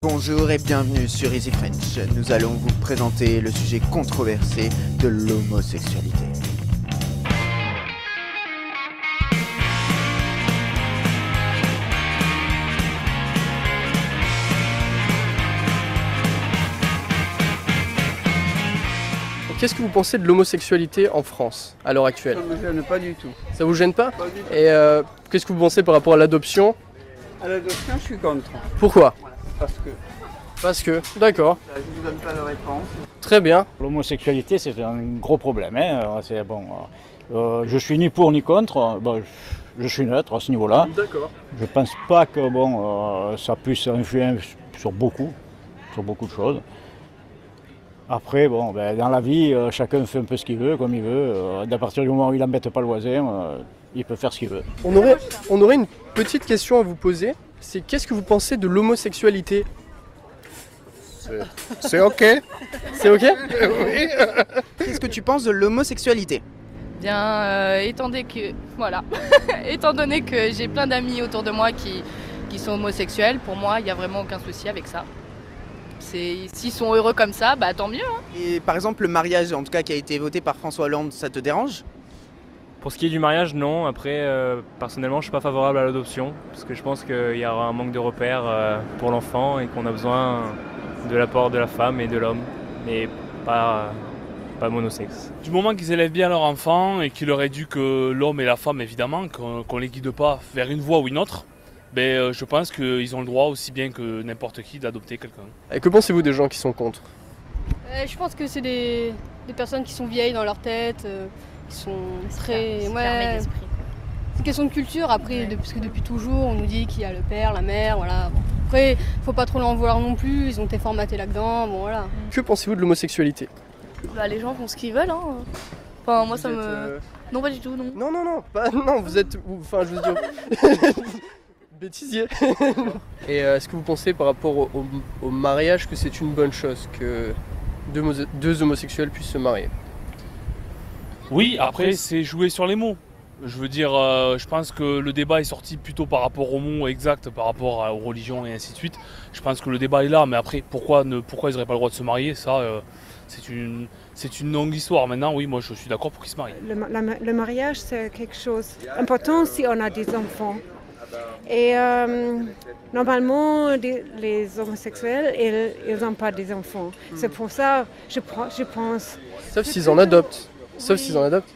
Bonjour et bienvenue sur Easy French. Nous allons vous présenter le sujet controversé de l'homosexualité. Qu'est-ce que vous pensez de l'homosexualité en France à l'heure actuelle? Ça ne me gêne pas du tout. Ça vous gêne pas? Pas du tout. Et qu'est-ce que vous pensez par rapport à l'adoption? À l'adoption, je suis contre. Pourquoi? Parce que Parce que, d'accord, je ne vous donne pas de réponse. très bien. L'homosexualité, c'est un gros problème. Je suis ni pour ni contre. Je suis neutre à ce niveau-là. D'accord. Je pense pas que ça puisse influer sur beaucoup de choses. Après, dans la vie, chacun fait un peu ce qu'il veut, comme il veut. À partir du moment où il n'embête pas le voisin, il peut faire ce qu'il veut. On aurait une petite question à vous poser. C'est qu'est-ce que vous pensez de l'homosexualité? C'est ok. C'est ok? Qu'est-ce que tu penses de l'homosexualité? Bien, étant donné que j'ai plein d'amis autour de moi qui sont homosexuels, pour moi, il n'y a vraiment aucun souci avec ça. S'ils sont heureux comme ça, bah tant mieux. Hein. Et par exemple, le mariage, en tout cas, qui a été voté par François Hollande, ça te dérange? Pour ce qui est du mariage, non. Après, personnellement, je suis pas favorable à l'adoption parce que je pense qu'il y aura un manque de repères pour l'enfant et qu'on a besoin de l'apport de la femme et de l'homme, mais pas monosexe. Du moment qu'ils élèvent bien leur enfant et qu'il leur éduquent l'homme et la femme, évidemment, qu'on les guide pas vers une voie ou une autre, je pense qu'ils ont le droit, aussi bien que n'importe qui, d'adopter quelqu'un. Et que pensez-vous des gens qui sont contre? Je pense que c'est des personnes qui sont vieilles dans leur tête, qui sont très... Fermé d'esprit, quoi. C'est une question de culture, après, parce que depuis toujours, on nous dit qu'il y a le père, la mère, voilà. Bon. Après, faut pas trop l'en vouloir non plus, ils ont été formatés là-dedans, bon voilà. Que pensez-vous de l'homosexualité? Bah, les gens font ce qu'ils veulent. Hein. Enfin, moi, ça me... Non, pas du tout, non. Non, non, vous êtes... Enfin, je veux dire... Bêtisier. Et est-ce que vous pensez par rapport au mariage que c'est une bonne chose que deux homosexuels puissent se marier? Oui, après, c'est jouer sur les mots. Je veux dire, je pense que le débat est sorti plutôt par rapport aux mots exacts, par rapport aux religions et ainsi de suite. Je pense que le débat est là, mais après, pourquoi ils n'auraient pas le droit de se marier, ça, c'est une longue histoire. Maintenant, oui, moi, je suis d'accord pour qu'ils se marient. Le mariage, c'est quelque chose d'important si on a des enfants. Et normalement, les homosexuels, ils n'ont pas des enfants. C'est pour ça, je pense... Sauf s'ils en adoptent. Sauf s'ils en adoptent.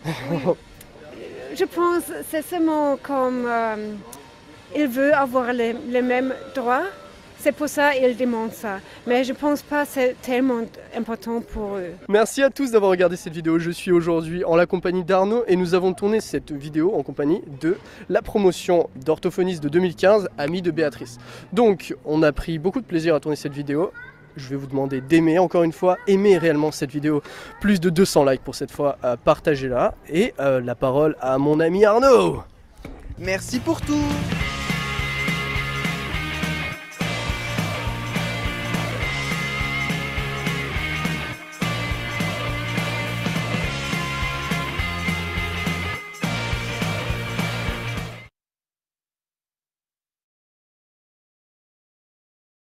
Je pense que c'est seulement comme il veut avoir les mêmes droits. C'est pour ça qu'il demande ça. Mais je ne pense pas que c'est tellement important pour eux. Merci à tous d'avoir regardé cette vidéo. Je suis aujourd'hui en la compagnie d'Arnaud et nous avons tourné cette vidéo en compagnie de la promotion d'orthophoniste de 2015, Amis de Béatrice. Donc, on a pris beaucoup de plaisir à tourner cette vidéo. Je vais vous demander d'aimer, encore une fois, aimer réellement cette vidéo. Plus de 200 likes pour cette fois, partagez-la. Et la parole à mon ami Arnaud. Merci pour tout.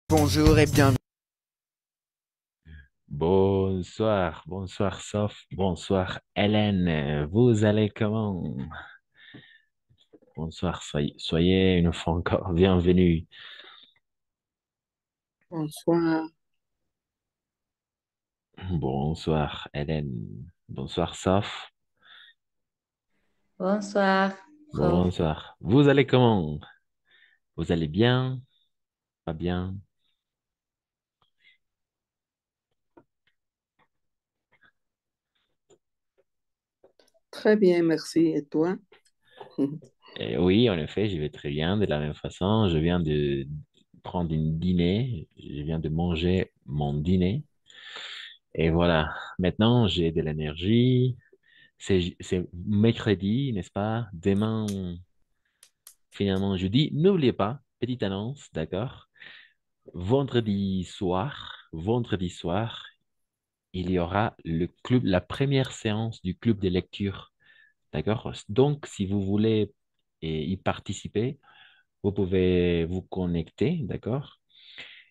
Bonjour et bienvenue. Bonsoir Soph, bonsoir Hélène, vous allez comment? Bonsoir, soyez une fois encore bienvenue. Bonsoir. Bonsoir Hélène, bonsoir Soph, Bonsoir. bonsoir. Vous allez comment? Vous allez bien? Pas bien? Très bien, merci. Et toi? Oui, en effet, je vais très bien. De la même façon, je viens de prendre une dîner, je viens de manger mon dîner. Et voilà, maintenant j'ai de l'énergie. C'est mercredi, n'est-ce pas? Demain, finalement, jeudi. N'oubliez pas, petite annonce, d'accord? Vendredi soir, il y aura le club, la première séance du club de lecture, d'accord? Donc, si vous voulez y participer, vous pouvez vous connecter, d'accord?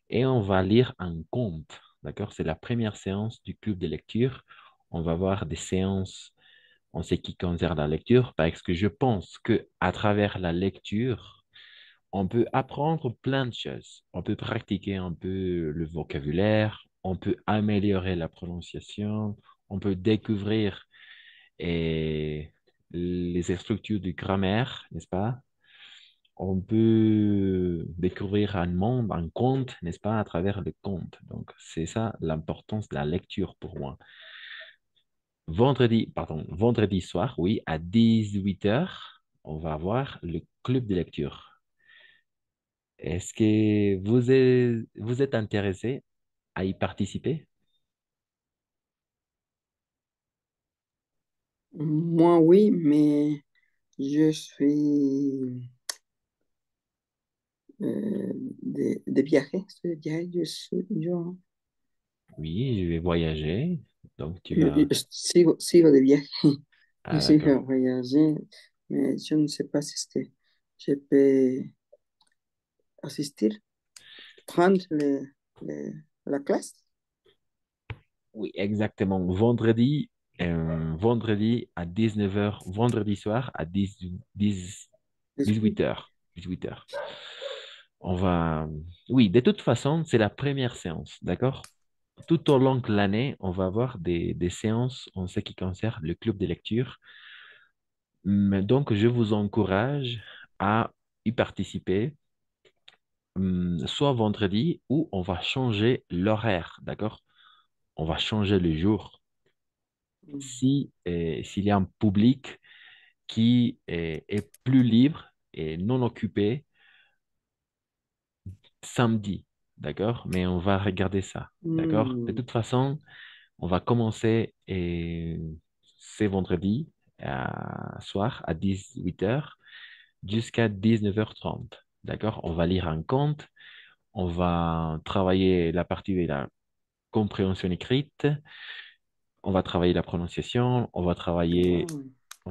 et on va lire un conte. D'accord? C'est la première séance du club de lecture. On va voir des séances en ce qui concerne la lecture parce que je pense que à travers la lecture, on peut apprendre plein de choses. On peut pratiquer un peu le vocabulaire, on peut améliorer la prononciation, on peut découvrir les structures du grammaire, n'est-ce pas? On peut découvrir un monde, un conte, n'est-ce pas, à travers le conte. Donc, c'est ça l'importance de la lecture pour moi. Vendredi soir, oui, à 18 h, on va avoir le club de lecture. Est-ce que vous êtes intéressé à y participer? Moi, oui, mais je suis de viaje, estoy de viaje, Oui, je vais voyager. Donc, tu vas... sigo de viaje, je Ah, sigo d'accord. de voyager, mais je ne sais pas si je peux asistir, prendre la classe. Oui, exactement. Vendredi à 19 h, vendredi soir à 18 h. 18 h. On va... Oui, de toute façon, c'est la première séance, d'accord? Tout au long de l'année, on va avoir des séances en ce qui concerne le club de lecture. Donc, je vous encourage à y participer, soit vendredi ou on va changer l'horaire, d'accord? On va changer le jour. Si, s'il y a un public qui est plus libre et non occupé samedi, d'accord? Mais on va regarder ça, d'accord? De Mm, toute façon, on va commencer ce vendredi soir à 18 h jusqu'à 19 h 30, d'accord? On va lire un conte, on va travailler la partie de la compréhension écrite, on va travailler la prononciation, oh,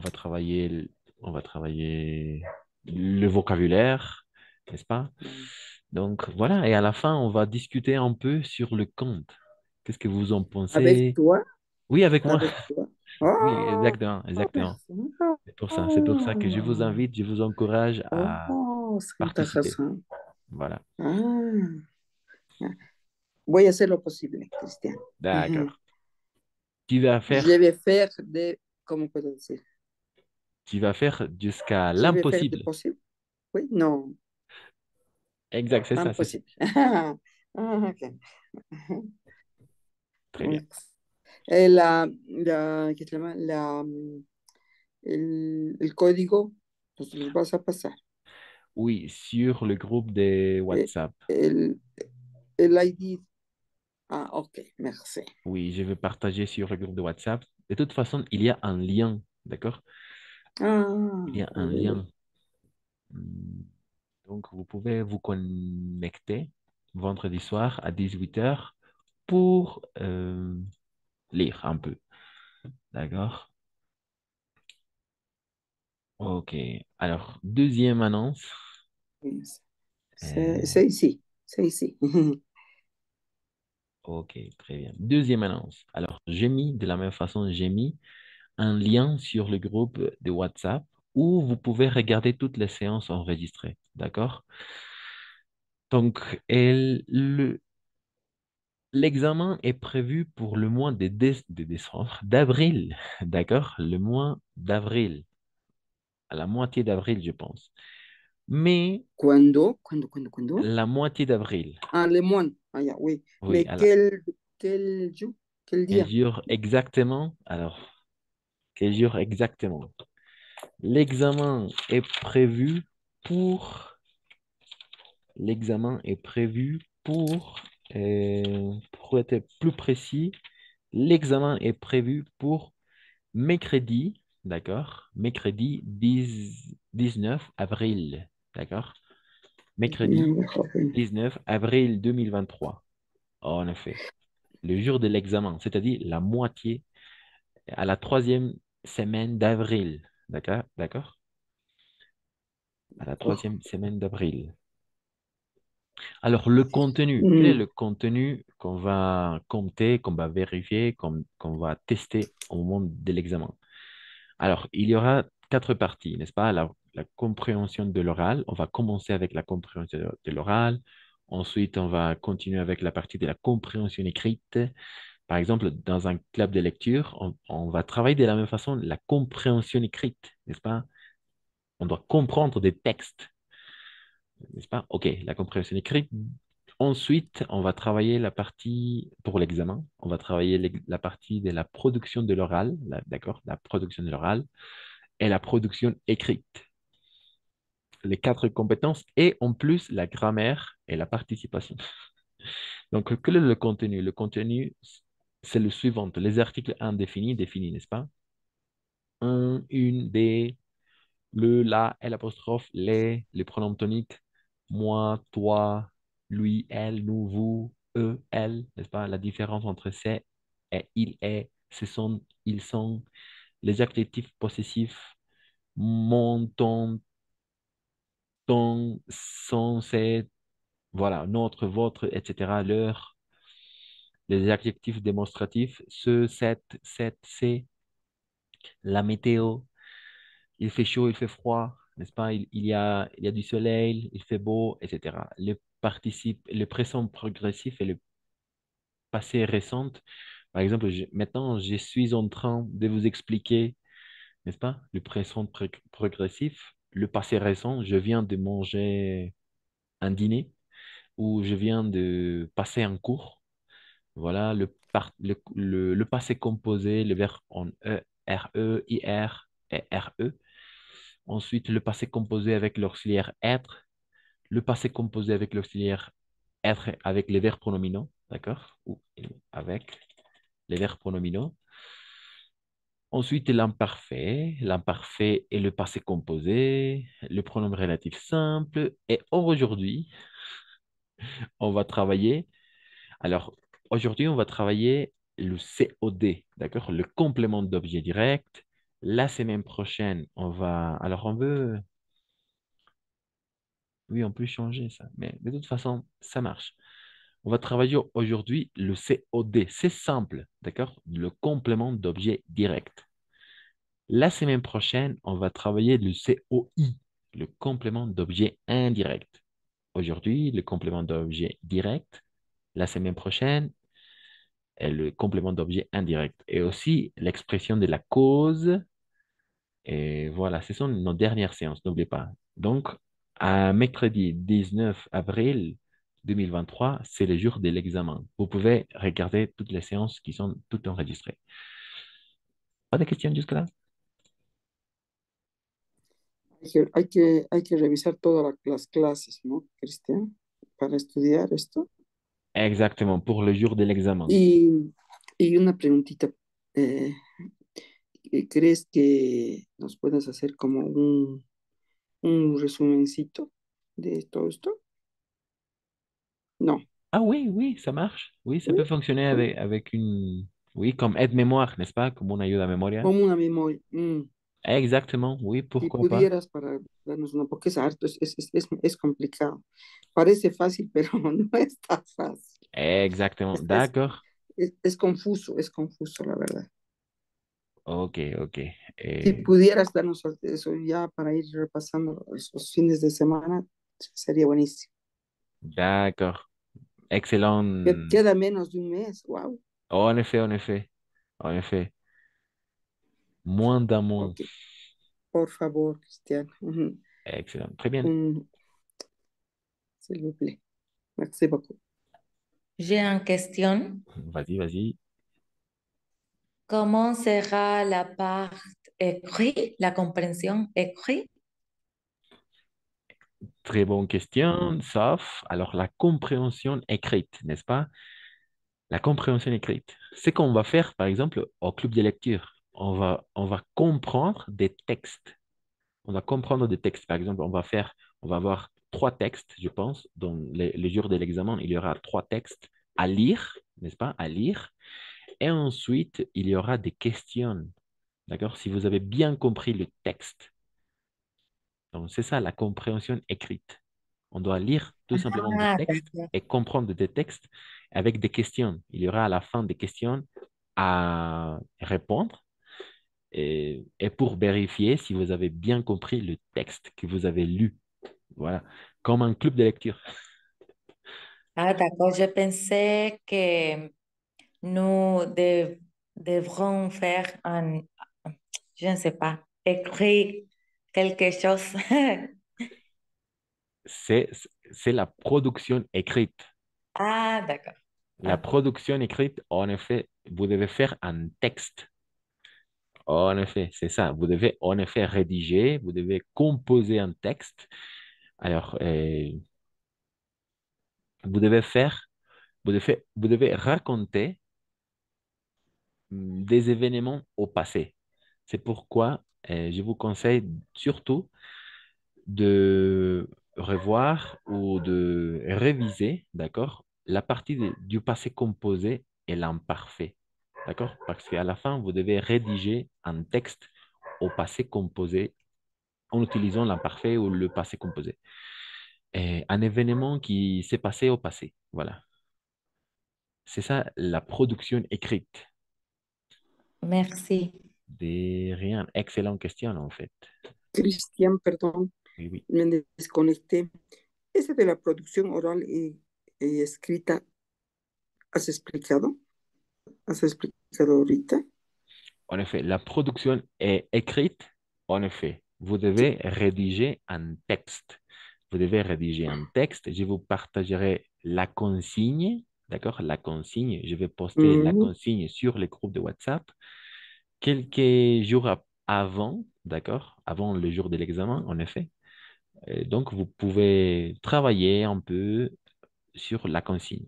on va travailler, on va travailler le vocabulaire, n'est-ce pas? oh. Donc voilà, et à la fin, on va discuter un peu sur le conte. Qu'est-ce que vous en Avec pensez? toi, Oui, avec moi. avec toi. Oui, Oh, exactement, exactement. merci. C'est pour ça que je vous Oh, invite, je vous encourage à oh, c'est participer. intéressant. Voilà, Ah, voy a hacer lo posible, Cristian. d'accord. Tu vas Je faire, vais faire de, ¿cómo puedo decir? tu vas faire jusqu'à Je vais faire de l'impossible. possible. Oui, non, Exact, c'est ça, c'est ça. impossible. Ah, ok. Très bien. ¿Qué se llama? El código, nos los vas a pasar. Oui, sur le groupe de Eh, WhatsApp. El, el ID. Ah, ok, merci. Oui, je vais partager sur le groupe de WhatsApp. De toute façon, il y a un lien, d'accord? Ah, Il y a un oui, oui. lien. Hmm, Donc, vous pouvez vous connecter vendredi soir à 18 h pour lire un peu, d'accord? Ok. Alors, deuxième annonce. Oui, Euh, c'est ici, c'est ici. ok, très bien. Deuxième annonce. Alors, de la même façon, j'ai mis un lien sur le groupe de WhatsApp où vous pouvez regarder toutes les séances enregistrées, d'accord? Donc, l'examen est prévu pour le mois de décembre, d'avril, d'accord? Le mois d'avril, à la moitié d'avril, je pense. Mais ¿Cuándo? ¿Cuándo? ¿Cuándo? ¿Cuándo? la moitié d'avril, Ah, Le Mans. Ah, ya, oui. oui, Mais quel jour? Quel quel dia? jour exactement? Alors, quel jour exactement? L'examen est prévu pour, l'examen est prévu pour être plus précis, l'examen est prévu pour mercredi, d'accord? Mercredi 19 avril, d'accord? Mercredi 19 avril 2023, en effet. Le jour de l'examen, c'est-à-dire la moitié, à la troisième semaine d'avril, d'accord? D'accord? À la Oh, troisième semaine d'avril. Alors, le contenu, quel est Mm, le contenu qu'on va compter, qu'on va vérifier, qu'on va tester au moment de l'examen? Alors, il y aura quatre parties, n'est-ce pas? La compréhension de l'oral. On va commencer avec la compréhension de l'oral. Ensuite, on va continuer avec la partie de la compréhension écrite. Par exemple, dans un club de lecture, on va travailler de la même façon la compréhension écrite, n'est-ce pas? On doit comprendre des textes, n'est-ce pas? OK, la compréhension écrite. Ensuite, on va travailler la partie pour l'examen. On va travailler la partie de la production de l'oral, d'accord? La production de l'oral et la production écrite. Les quatre compétences et en plus la grammaire et la participation. Donc, quel est le contenu? Le contenu, c'est le suivant. Les articles indéfinis, définis, n'est-ce pas? Un, une, des, le, la, l'apostrophe, les pronoms toniques, moi, toi, lui, elle, nous, vous, eux, elle, n'est-ce pas? La différence entre c'est et il est, ce sont, ils sont, les adjectifs possessifs, mon, ton, son, c'est, voilà, notre, votre, etc., leur, les adjectifs démonstratifs, ce, cette, c'est, la météo, il fait chaud, il fait froid, n'est-ce pas? Il y a du soleil, il fait beau, etc. Le présent progressif et le passé récent. Par exemple, maintenant, je suis en train de vous expliquer, n'est-ce pas? Le présent progressif, le passé récent, je viens de manger un dîner ou je viens de passer un cours. Voilà, le passé composé, le verbe en E, RE, IR et RE. Ensuite, le passé composé avec l'auxiliaire être, le passé composé avec l'auxiliaire être avec les verbes pronominaux, d'accord? Ou avec les verbes pronominaux. Ensuite, l'imparfait et le passé composé, le pronom relatif simple. Et aujourd'hui, on va travailler, alors aujourd'hui, on va travailler le COD, d'accord? Le complément d'objet direct. La semaine prochaine, alors on veut, oui, on peut changer ça, mais de toute façon, ça marche. On va travailler aujourd'hui le COD. C'est simple, d'accord? Le complément d'objet direct. La semaine prochaine, on va travailler le COI, le complément d'objet indirect. Aujourd'hui, le complément d'objet direct. La semaine prochaine, le complément d'objet indirect. Et aussi l'expression de la cause. Et voilà, ce sont nos dernières séances, n'oubliez pas. Donc, à mercredi 19 avril 2023, c'est le jour de l'examen. Vous pouvez regarder toutes les séances qui sont toutes enregistrées. Pas de questions jusque-là? hay que revisar todas las clases, ¿no, Cristian? Para estudiar esto. Exactement, pour le jour de l'examen. Y una preguntita. eh, ¿Crees que nos puedas hacer como un resumencito de todo esto? No. Ah oui, oui, ça marche. Oui, ça ¿Sí? peut fonctionner ¿Sí? avec une... Oui, comme aide-mémoire, n'est-ce pas? Comme une ayuda memoria. Como una memoria. Exactement, oui, Si pourquoi pas. pudieras para darnos una, porque es harto, es complicado. Parece fácil, pero no está fácil. Exactement, Es, es, d'accord. es confuso, la verdad. Ok, ok. Si pudieras darnos eso ya para ir repasando esos fines de semana, sería buenísimo. D'accord. Excellent. Queda menos de un mes, wow. Oh, en effet, en effet. En effet. Moins d'un mois. Ok, por favor, Cristian. Excellent. Très bien. S'il vous plaît. Merci beaucoup. J'ai une question. Vas-y, vas-y. ¿Cómo sera la part écrite, la compréhension écrite? Très bonne question, sauf alors la compréhension écrite, n'est-ce pas? La compréhension écrite. Ce qu'on va faire, par exemple, au club de lecture, on va comprendre des textes. On va comprendre des textes. Par exemple, on va avoir trois textes, je pense. Dans les jours de l'examen, il y aura trois textes à lire, n'est-ce pas? À lire. Et ensuite, il y aura des questions. D'accord? Si vous avez bien compris le texte. Donc, c'est ça la compréhension écrite. On doit lire tout simplement des Ah, textes d'accord. et comprendre des textes avec des questions. Il y aura à la fin des questions à répondre et pour vérifier si vous avez bien compris le texte que vous avez lu. Voilà, comme un club de lecture. Ah, d'accord. Je pensais que nous devrons faire je ne sais pas, écrire quelque chose. C'est, c'est la production écrite. Ah, d'accord. La Ok. production écrite, en effet, vous devez faire un texte. En effet, c'est ça. Vous devez en effet rédiger, vous devez composer un texte. Alors, vous devez faire, vous devez raconter des événements au passé. C'est pourquoi je vous conseille surtout de revoir ou de réviser, d'accord, la partie du passé composé et l'imparfait, d'accord? Parce qu'à la fin, vous devez rédiger un texte au passé composé en utilisant l'imparfait ou le passé composé. Et un événement qui s'est passé au passé, voilà. C'est ça la production écrite. Merci. De rien. Excellente question, en fait. Cristian, perdón, Oui, oui. me desconecté. Ese de la producción oral y escrita, ¿has explicado? ¿Has explicado ahorita? En effet, la production est écrite. En effet, vous devez rédiger un texte. Vous devez rédiger un texte. Je vous partagerai la consigne. D'accord? La consigne. Je vais poster la Mm, consigne sur les groupes de WhatsApp quelques jours avant. D'accord? Avant le jour de l'examen, en effet. Et donc, vous pouvez travailler un peu sur la consigne.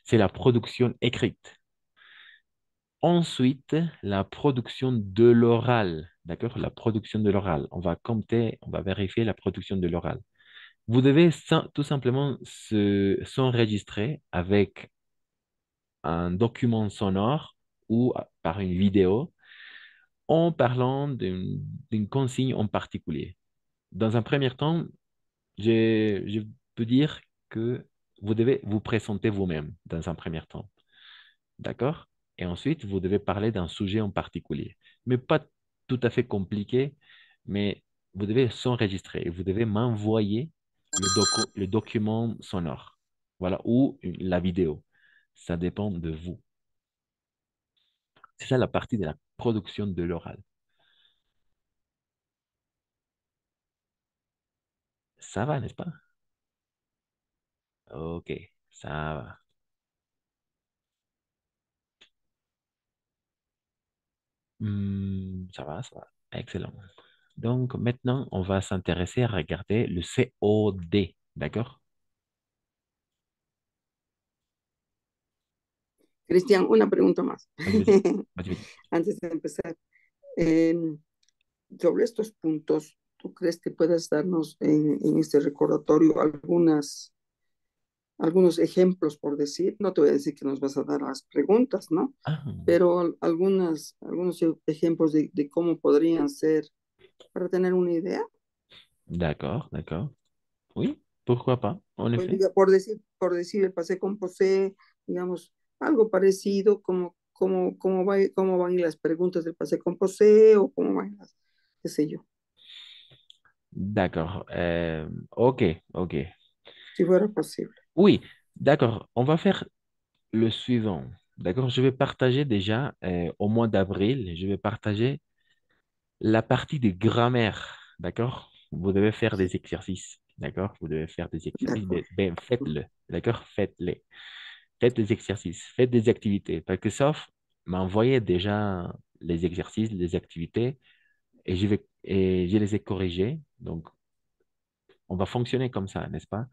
C'est la production écrite. Ensuite, la production de l'oral. D'accord? La production de l'oral. On va compter, on va vérifier la production de l'oral. Vous devez tout simplement s'enregistrer avec un document sonore ou par une vidéo en parlant d'une consigne en particulier. Dans un premier temps, je peux dire que vous devez vous présenter vous-même dans un premier temps. D'accord? Et ensuite, vous devez parler d'un sujet en particulier, mais pas tout à fait compliqué, mais vous devez s'enregistrer et vous devez m'envoyer le document sonore, voilà, ou la vidéo. Ça dépend de vous. C'est ça la partie de la production de l'oral. Ça va, n'est-ce pas? Ok, ça va. Ça va, ça va. Excellent. Donc maintenant, on va s'intéresser à regarder le COD, d'accord? Cristian, una pregunta más. Vas-y, vas-y. Vas-y, vas-y. Antes de empezar, eh, sobre estos puntos, ¿tú crees que puedas darnos en este recordatorio algunos ejemplos, por decir? No te voy a decir que nos vas a dar las preguntas, ¿no? Ah, Pero algunos ejemplos de cómo podrían ser para tener una idea. d'accord, d'accord. Oui, pourquoi pas, en Pues effet. diga, por decir el pasé con posee, digamos, algo parecido, cómo van a ir las preguntas del pasé con posee o cómo van las, qué sé yo, D'accord. Ok, ok. si fuera posible. Oui, d'accord. On va faire le suivant. D'accord, je vais partager déjà au mois d'avril, je vais partager la partie de grammaire. D'accord? Vous devez faire des exercices. D'accord? Vous devez faire des De exercices. acuerdo. Ben, faites-le. D'accord? Faites-les. Faites des exercices. Faites des activités. Parce que sauf m'envoyer déjà les exercices, les activités, et je les ai corrigés. Donc, on va fonctionner comme ça, n'est-ce pas?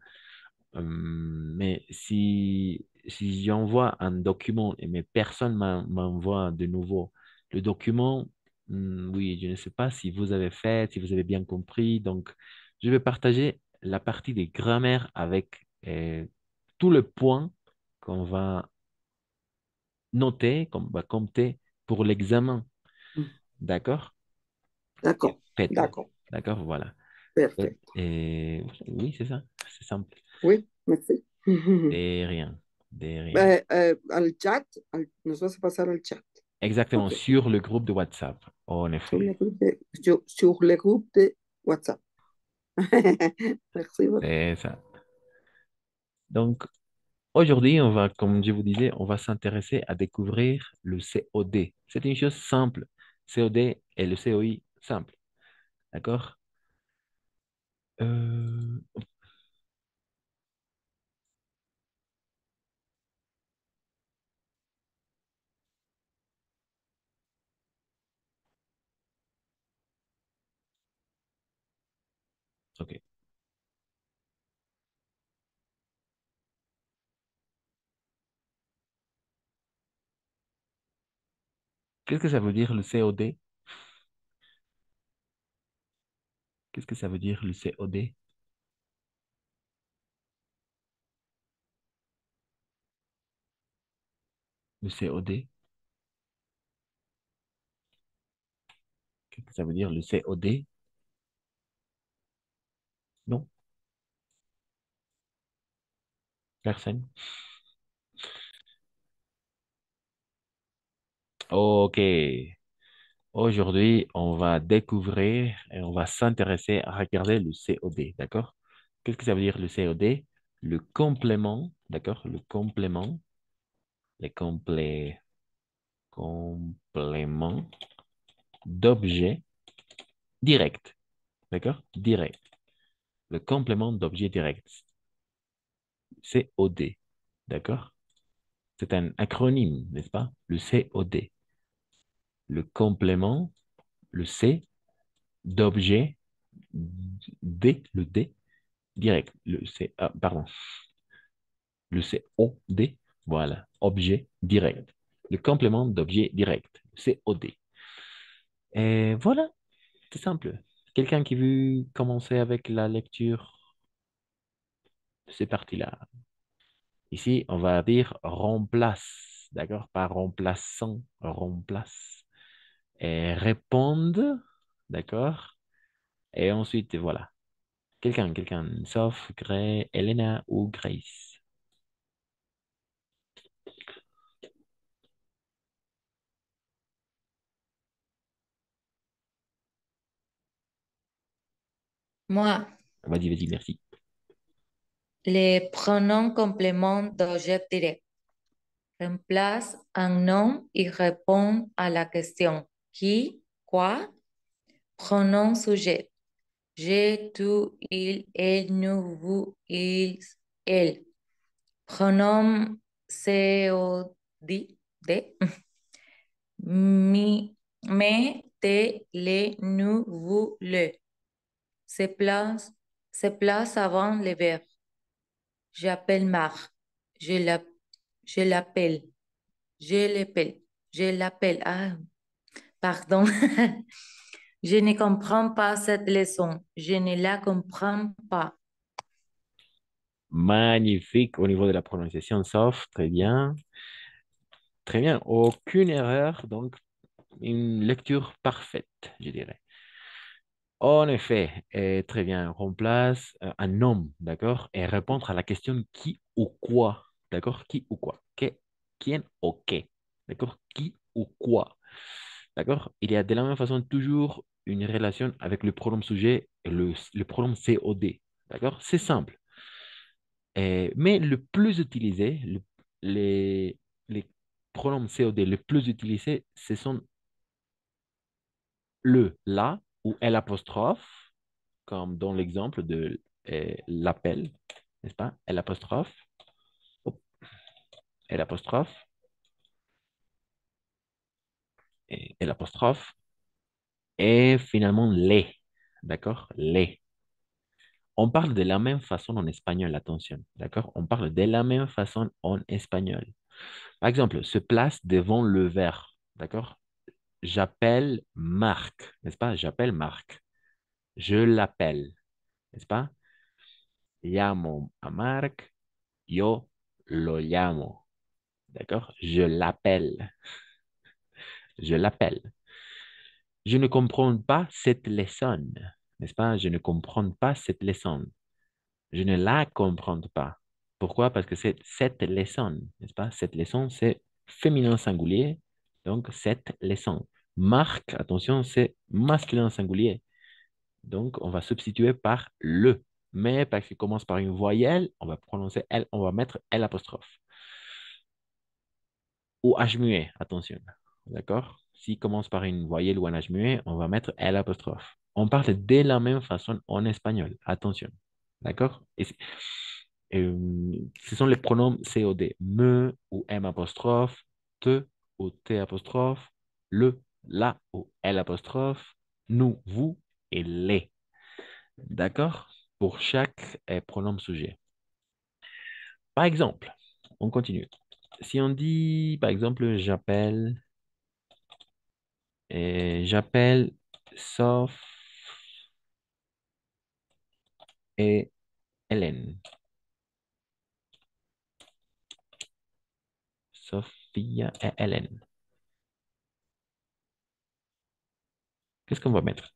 Mais si j'envoie un document et mais personne m'envoie de nouveau le document, oui, je ne sais pas si vous avez fait, si vous avez bien compris. Donc, je vais partager la partie des grammaires avec tout le point qu'on va noter, qu'on va compter pour l'examen. Mm, D'accord? D'accord, Faites-le. d'accord. D'accord, voilà. Perfect. Oui, c'est ça. C'est simple. Oui, merci. De rien. De rien. Al chat, nos vas a pasar al chat. Exactement, Ok. sur le groupe de WhatsApp, en Sur le effet. groupe sur le groupe de WhatsApp. Merci beaucoup. C'est ça. Donc, aujourd'hui, comme je vous disais, on va s'intéresser à découvrir le COD. C'est une chose simple. COD et le COI, simple. D'accord? Euh, ok. Qu'est-ce que ça veut dire le COD? Qu'est-ce que ça veut dire le COD? Le COD? Qu'est-ce que ça veut dire le COD? Non, personne. Ok. Aujourd'hui, on va découvrir et on va s'intéresser à regarder le COD, d'accord? Qu'est-ce que ça veut dire le COD? Le complément, d'accord? Le complément, les compléments d'objet direct, d'accord? Direct. Le complément d'objet direct, COD, d'accord? C'est un acronyme, n'est-ce pas? Le COD. Le complément, le C, d'objet, le D, direct. Le C, pardon. Le COD, voilà, objet direct. Le complément d'objet direct, COD. Et voilà, c'est simple. Quelqu'un qui veut commencer avec la lecture de ces parties-là. Ici, on va dire remplace, d'accord? Pas remplaçant, remplace. Et répondre, d'accord? Et ensuite, voilà. Quelqu'un, sauf Elena ou Grace. Moi, Vas-y, vas-y, merci. les pronoms compléments d'objet direct remplacent un nom et répondent à la question qui, quoi, pronom sujet. Je, tu, il, elle, nous, vous, ils, elle. Pronom COD, D, mi, me, te, le, nous, vous, le. Se place, se place avant le verbe. J'appelle Marc. Je l'appelle. Je l'appelle. Je l'appelle. Je l'appelle. Ah, pardon. Je ne comprends pas cette leçon. Je ne la comprends pas. Magnifique au niveau de la prononciation, sauf très bien. Très bien, aucune erreur, donc une lecture parfaite, je dirais. En effet, très bien, remplace un nom, d'accord, et répondre à la question qui ou quoi, d'accord, qui ou quoi, quién o qué, d'accord, qui ou quoi, d'accord. Il y a de la même façon toujours une relation avec le pronom sujet et le pronom COD, d'accord, c'est simple. Mais le plus utilisé, les pronoms COD les plus utilisés, ce sont le, la ou l'apostrophe, comme dans l'exemple de l'appel, n'est-ce pas? L'apostrophe, hop, l'apostrophe, et l'apostrophe, et finalement les, d'accord? Les. On parle de la même façon en espagnol, attention, d'accord? On parle de la même façon en espagnol. Par exemple, se place devant le verbe, d'accord? J'appelle Marc, n'est-ce pas? J'appelle Marc. Je l'appelle, n'est-ce pas? Llamo a Marc, yo lo llamo, d'accord? Je l'appelle, je l'appelle. Je ne comprends pas cette leçon. n'est-ce pas? Je ne comprends pas cette leçon. Je ne la comprends pas. Pourquoi? Parce que c'est cette leçon, n'est-ce pas? Cette leçon, c'est féminin singulier, donc cette leçon. Marque, attention, c'est masculin singulier. Donc, on va substituer par le. Mais parce qu'il commence par une voyelle, on va prononcer L, on va mettre L apostrophe. Ou H muet, attention. D'accord? S'il commence par une voyelle ou un H muet, on va mettre L apostrophe. On parle de la même façon en espagnol. Attention. D'accord? Ce sont les pronoms COD. Me ou M apostrophe, te ou T apostrophe, le, la ou L apostrophe, nous, vous et les. D'accord? Pour chaque pronom sujet. Par exemple, on continue. Si on dit, par exemple, j'appelle Soph et Hélène. Sophia et Hélène. Qu'est-ce qu'on va mettre?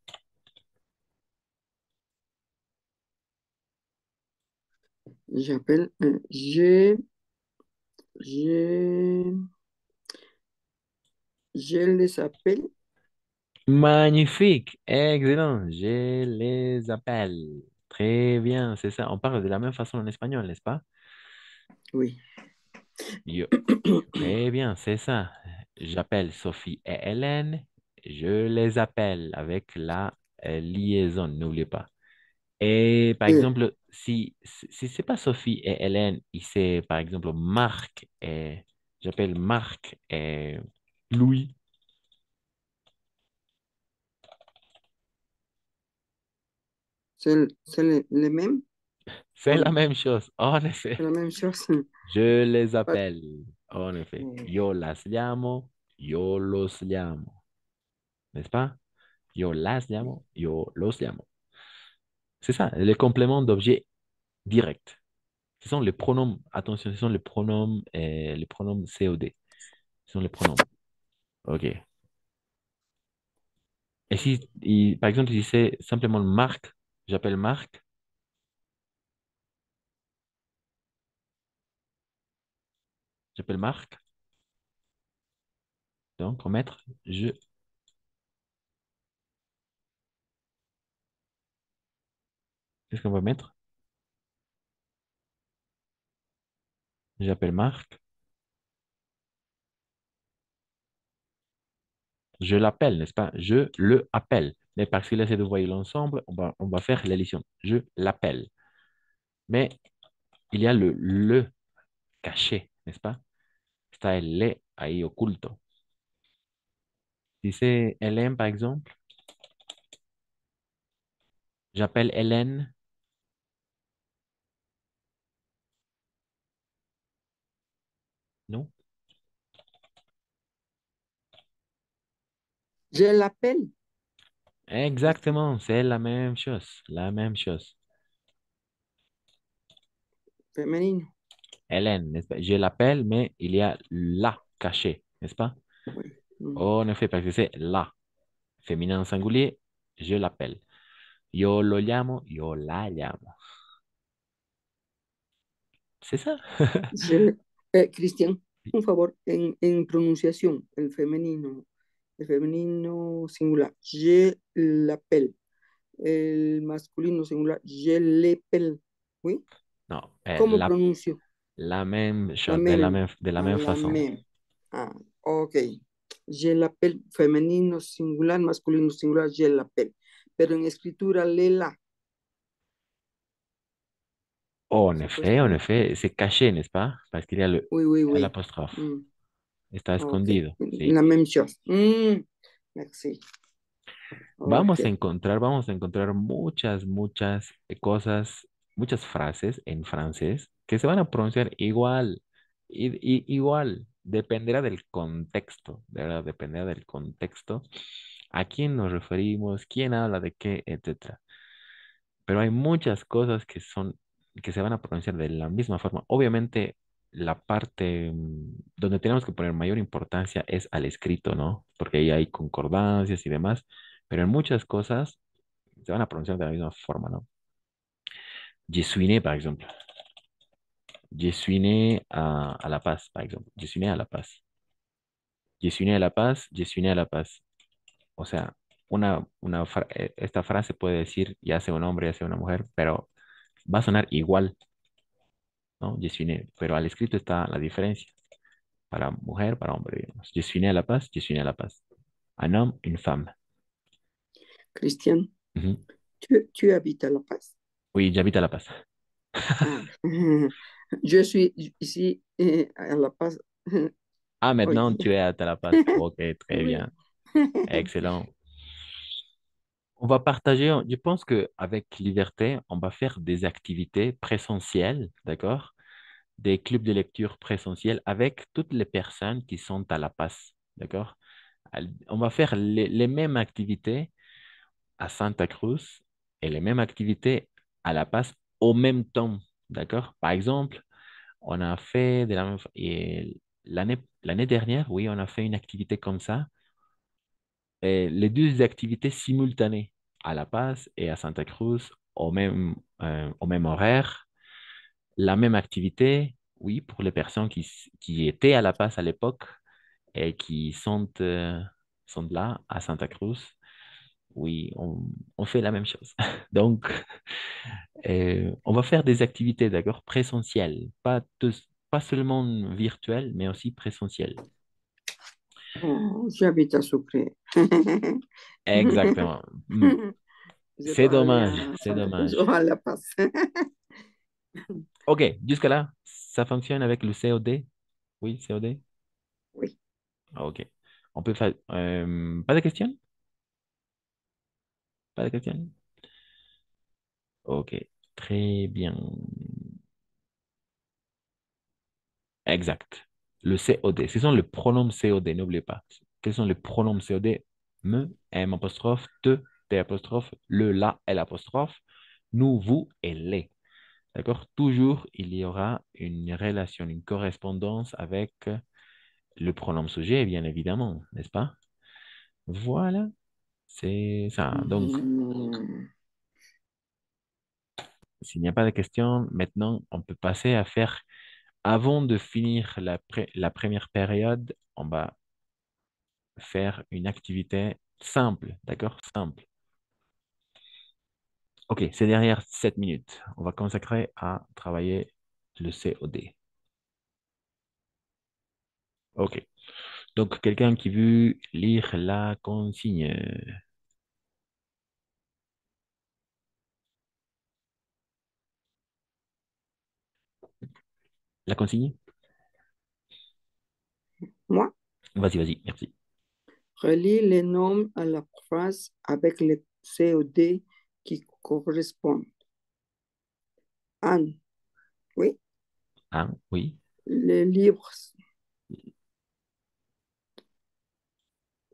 J'appelle, je, je les appelle. Magnifique, excellent. Je les appelle. Très bien, c'est ça. On parle de la même façon en espagnol, n'est-ce pas? Oui. Yo. Très bien, c'est ça. J'appelle Sophie et Hélène. Je les appelle avec la liaison, n'oubliez pas. Et par exemple, si c'est pas Sophie et Hélène, et c'est par exemple Marc et j'appelle Marc et Louis. C'est le même. C'est la même chose, en effet. C'est la même chose. Je les Pas- appelle, en effet. Yo las llamo, yo los llamo. N'est-ce pas? Yo las llamo, yo los llamo. C'est ça, les compléments d'objet direct. Ce sont les pronoms, attention, ce sont les pronoms COD. Ce sont les pronoms. OK. Et si, par exemple, si c'est simplement Marc, j'appelle Marc, j'appelle Marc, donc on va mettre qu'est-ce qu'on va mettre? J'appelle Marc, je l'appelle, n'est-ce pas? Je le appelle. Mais parce qu'il essaie de voyer ensemble, on va faire l'addition. Je l'appelle. Mais il y a le caché, n'est-ce pas? Está el le ahí oculto. Si c'est Hélène, par exemple, j'appelle Hélène, non? Je l'appelle. Exactement, c'est la même chose, la même chose. Femenino. Hélène, n'est-ce pas? Je l'appelle, mais il y a la caché, n'est-ce pas? En effet, parce que c'est la. Féminin singulier, je l'appelle. Yo lo llamo, yo la llamo. C'est ça. Cristian, un favor, en pronunciación, el femenino singular, je l'appelle. El masculino singular, je l'appelle. ¿Oui? Non, ¿Cómo pronuncio? la même La chose, même. de la même La façon. même. Ah, ok. Je l'appelle femenino singular, masculino singular, je l'appelle. Pero en escritura, lela. En effet, c'est caché, n'est-ce pas? Parce qu'il y a Oui, oui, oui. l'apostrophe. Está Ok. escondido. Sí. La même chose. Merci. Ok. Vamos a encontrar muchas cosas, muchas frases en francés que se van a pronunciar igual, igual, dependerá del contexto, ¿verdad? Dependerá del contexto, a quién nos referimos, quién habla de qué, etcétera. Pero hay muchas cosas que se van a pronunciar de la misma forma. Obviamente, la parte donde tenemos que poner mayor importancia es al escrito, ¿no? Porque ahí hay concordancias y demás, pero en muchas cosas se van a pronunciar de la misma forma, ¿no? Je suis né, par exemple. Je suis né à La Paz, par exemple. Je suis né à La Paz. Je suis né à La Paz, je suis né à La Paz. O sea, esta frase puede decir ya sea un hombre, ya sea una mujer, pero va a sonar igual, ¿no? Je suis né, pero al escrito está la diferencia. Para mujer, para hombre, digamos. Je suis né à La Paz, je suis né à La Paz. Un homme, une femme. Christian, Ujú. tu habites à La Paz? Oui, j'habite à La Paz. Ah, je suis ici à La Paz. Ah, Oui. maintenant tu es à La Paz. Ok, très Oui. bien. Excellent. On va partager, je pense qu'avec Liberté, on va faire des activités présentielles, d'accord? Des clubs de lecture présentiels avec toutes les personnes qui sont à La Paz, d'accord? On va faire les mêmes activités à Santa Cruz et les mêmes activités à La Paz au même temps, d'accord? Par exemple, on a fait de la même et l'année dernière, oui, on a fait une activité comme ça, et les deux activités simultanées à La Paz et à Santa Cruz au même horaire, la même activité, oui, pour les personnes qui étaient à La Paz à l'époque et qui sont là à Santa Cruz. Oui, on fait la même chose. Donc, on va faire des activités, d'accord, présentielles, pas seulement virtuelles, mais aussi présentielles. Oh, j'habite à Sucre. Exactement. Je C'est dois aller dommage, à c'est Santa Cruz dommage. ou à La Paz. Ok, jusque là, ça fonctionne avec le COD? Oui, COD? Oui. Ok. On peut faire... pas de questions? Pas de questions? Ok, très bien. Exact. Le COD. Ce sont les pronoms COD, n'oubliez pas. Quels sont les pronoms COD? Me, M apostrophe, te, T apostrophe, le, la, L apostrophe, nous, vous et les. D'accord? Toujours, il y aura une relation, une correspondance avec le pronom sujet, bien évidemment, n'est-ce pas? Voilà, c'est ça. Donc, Mm, s'il n'y a pas de questions, maintenant, on peut passer à faire, avant de finir la première période, on va faire une activité simple, d'accord? Simple. Ok, c'est derrière 7 minutes. On va consacrer à travailler le COD. Ok. Donc, quelqu'un qui veut lire la consigne. La consigne? Moi, Vas-y, vas-y, merci. relie les noms à la phrase avec le COD qui correspondent. Anne, oui, Ah, oui, les livres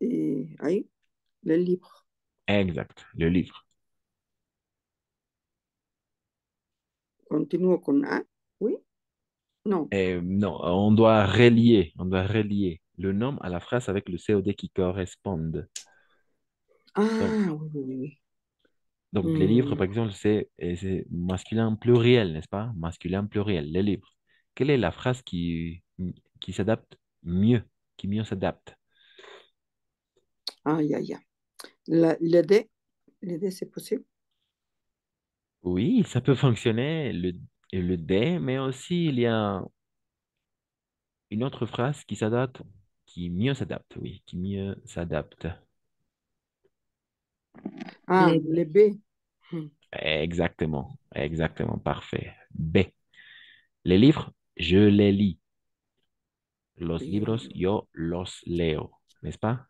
et ahí, les livres. exact. Le livre. Continúo con A, oui, non. Non, on doit relier le nom à la phrase avec le COD qui correspondent. Donc, Ah, oui, oui, oui. donc les livres, Hmm, par exemple, c'est masculin pluriel, n'est-ce pas? Masculin pluriel, les livres. Quelle est la phrase qui s'adapte mieux, qui mieux s'adapte? ah, ya. Le D, c'est possible. Oui, ça peut fonctionner, le D, mais aussi il y a une autre phrase qui s'adapte, qui mieux s'adapte, oui, qui mieux s'adapte. Ah, Le le B. Hmm, Exactement, exactement, parfait. B. Les livres, je les lis. Los bien. libros, yo los leo. N'est-ce pas?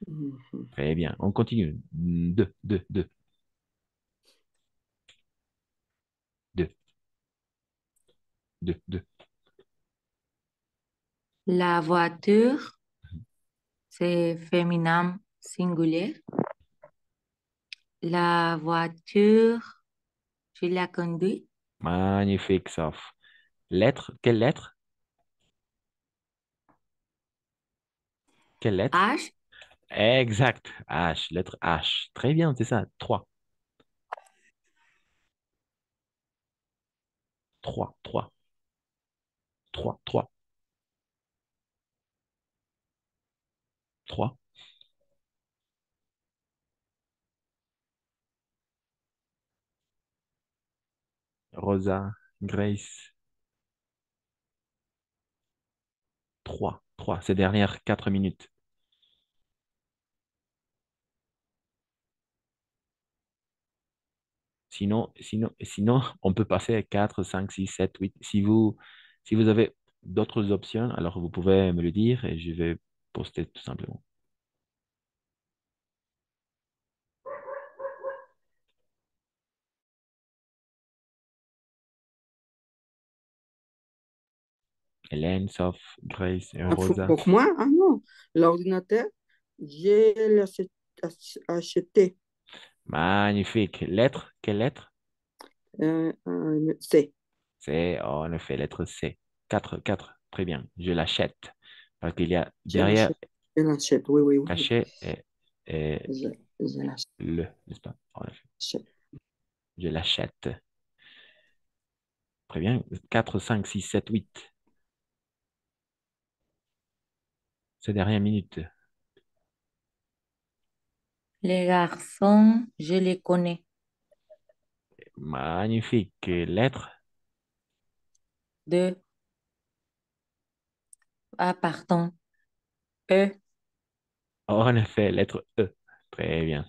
Mhm. Très bien. On continue. Deux, deux, deux, deux, deux, deux. La voiture, c'est féminin singulier. La voiture, je la conduis. Magnifique, sauf. Lettre, quelle lettre? Quelle lettre? H, Exact. H, lettre H. Très bien, c'est ça. Trois. 3, 3, 3, 3, 3. Rosa, Grace, 3, 3. Ces dernières 4 minutes. Sinon, on peut passer à 4, 5, 6, 7, 8. Si vous avez d'autres options, alors vous pouvez me le dire et je vais poster tout simplement. Hélène, sauf Grace et Ah, Rosa. pour moi, ah non, l'ordinateur, je l'ai acheté. Magnifique. Lettre, quelle lettre? C. C'est, en effet, lettre C. 4, 4. Très bien. Je l'achète. Parce qu'il y a Je derrière l'achète. Je l'achète, oui, oui, oui. caché et Je l'achète. le, n'est-ce pas? En effet. Je l'achète. Très bien. 4, 5, 6, 7, 8. Ces dernières minutes. Les garçons, je les connais. Magnifique. Lettre. Deux. Ah, pardon. E. En effet, lettre E. Très bien.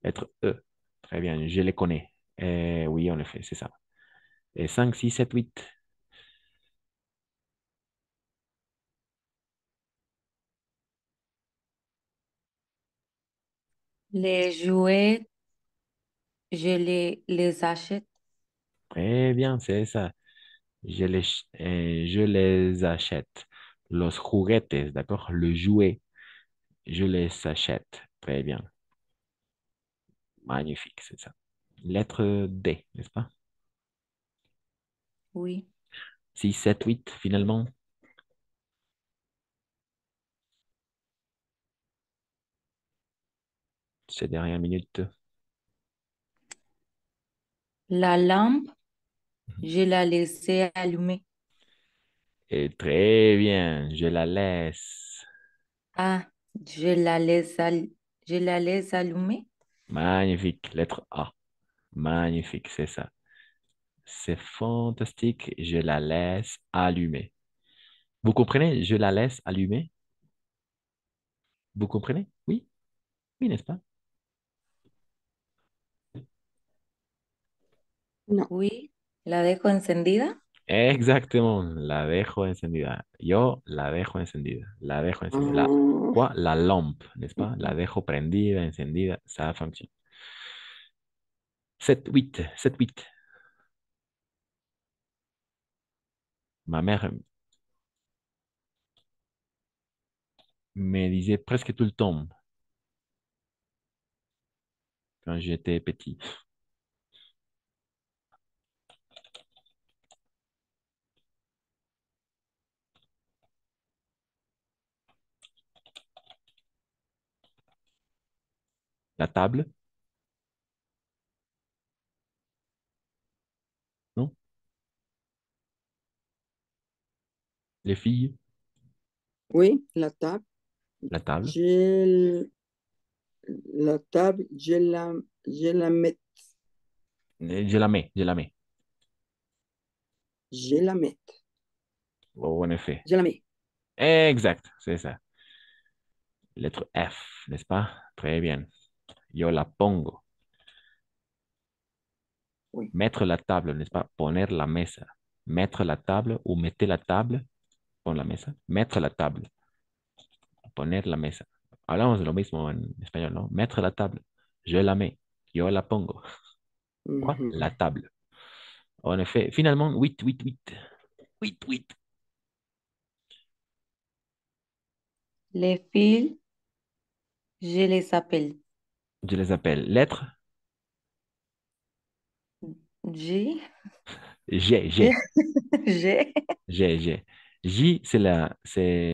Lettre E. Très bien. Je les connais. Oui, en effet, c'est ça. Et 5, 6, 7, 8. Les jouets, je les achète. Très bien, c'est ça. Je les achète. Los juguetes, d'accord? Le jouet, je les achète. Très bien. Magnifique, c'est ça. Lettre D, n'est-ce pas? Oui. 6, 7, 8, finalement. Ces dernières minutes. La lampe, je la laissais allumée. Et très bien, je la laisse. Ah, je la laisse allumée. Magnifique, lettre A. Magnifique, c'est ça. C'est fantastique, je la laisse allumer. Vous comprenez? Je la laisse allumer. Vous comprenez? Oui, oui, n'est-ce pas? No. Oui. La dejo encendida. Exactement, la dejo encendida. Yo la dejo encendida. La dejo encendida. Quoi? La lampe, n'est-ce pas? La dejo prendida, encendida, ça fonctionne. 7, 8, 7, 8. Ma mère me disait presque tout le temps quand j'étais petit. La table, non? Les filles, Oui, la table. la table. Je, la table, je la mets. Je la mets, je la mets. Je la mets. Oh, en effet. Je la mets. Exact, c'est ça. Lettre F, n'est-ce pas? Très bien. Yo la pongo. Oui. Mettre la table, n'est-ce pas? Poner la mesa. Mettre la table ou mettez la table, pon la mesa. Mettre la table, poner la mesa. Hablamos de lo mismo en español, ¿no? Mettre la table. Je la mets. Yo la pongo. Quoi? La table. En effet, finalement, 8, 8, 8. 8, 8. Les fils, je les appelle. Je les appelle lettres. J. G, G. G. G, G. J, c'est